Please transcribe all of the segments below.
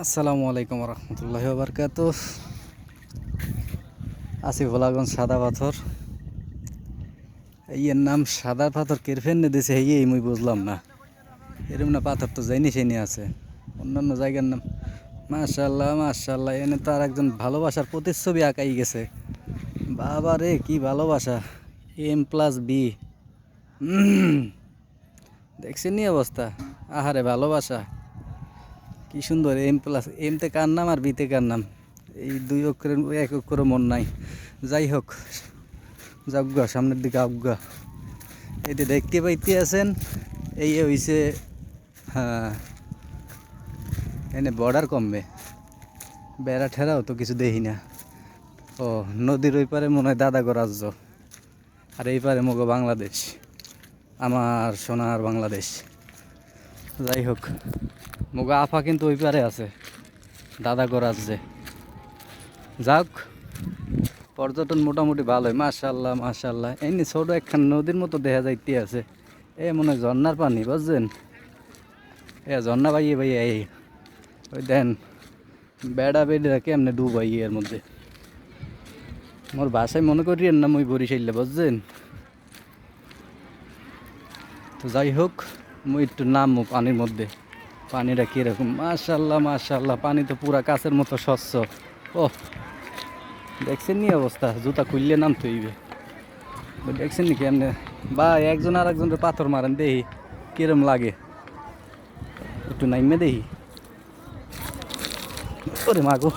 আসসালামু আলাইকুম রহমতুল্লাহ বারকাত। আছি ভোলাগঞ্জ সাদা পাথর। এর নাম সাদা পাথর কেরফেন দিছে এই মুই বুঝলাম না। এরকম না পাথর তো যাইনি সেই নিয়ে আছে অন্যান্য জায়গার নাম। মাশাল্লাহ মাশাল্লাহ, এনে তো আর একজন ভালোবাসার প্রতিচ্ছবি আঁকাই গেছে। বাবা রে কি ভালোবাসা! M+B দেখছেন নি অবস্থা? আহারে ভালোবাসা কি সুন্দর! এমতে কার নাম আর বিতে কার নাম, এই দুই অক্ষরের এক অক্ষরও মন নাই। যাই হোক, যাজ্ঞা সামনের দিকে আজ্ঞা। এতে দেখতে পাইতে আছেন এই হইছে, হ্যাঁ, এনে বর্ডার কমবে, বেড়া ঠেরাও তো কিছু দেখি না। ও নদীর ওই পারে মনে হয় দাদাগো রাজ্য, আর এই পারে মগো বাংলাদেশ, আমার সোনার বাংলাদেশ। যাই হোক, মগো আফা কিন্তু ওই পারে আছে, দাদাগো রাজ্যে। যাক, পর্যটন মোটামুটি ভালোই, মাশাল্লাহ মাশাল্লাহ। এমনি ছোট একখান নদীর মতো দেখা যাইতে আছে। মনে হয় ঝর্নার পানি, বুঝছেন? ঝর্ণা বাইয়ে বাইয়ে ওই দেন বেড়া বেড়া কেমনে ডুবাই এর মধ্যে। মোর বাসায় মনে করিয়েন না, মুই বরিশাইলে, বুঝছেন? তো যাই হোক, মুই একটু নামবো পানির মধ্যে। পানিটা কীরকম! মাশাল্লাহ মাশাল্লাহ, পানি তো পুরা কাছের মতো স্বচ্ছ। ও দেখছেন নি অবস্থা? জুতা খুললে নামতে হইবে। দেখছেন নি কেমনে? বা একজন আর একজনের পাথর মারেন, দেখি কিরম লাগে। একটু নাইমে দেখি। ওরে মাগো,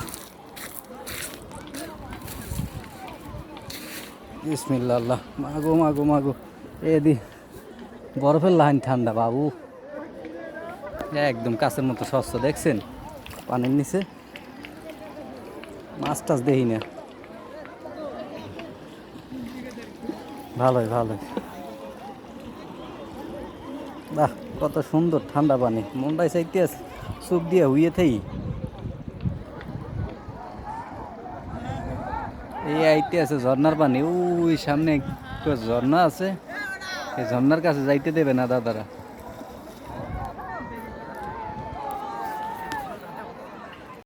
বিসমিল্লাহ আল্লাহ। মাগো মাগো মাগো, দি বরফের লাইন ঠান্ডা বাবু, একদম কাছের মতো স্বচ্ছ। দেখছেন পানির নিচে মাছ টাছ দেখি না। ভালোই ভালোই, বাহ কত সুন্দর ঠান্ডা পানি, মনটাই চাইতে আছে চোখ দিয়ে হুইয়ে থেই। এই আইতে আছে ঝর্নার পানি, ওই সামনে ঝর্ণা আছে, এই ঝর্নার কাছে যাইতে দেবে না দাদারা।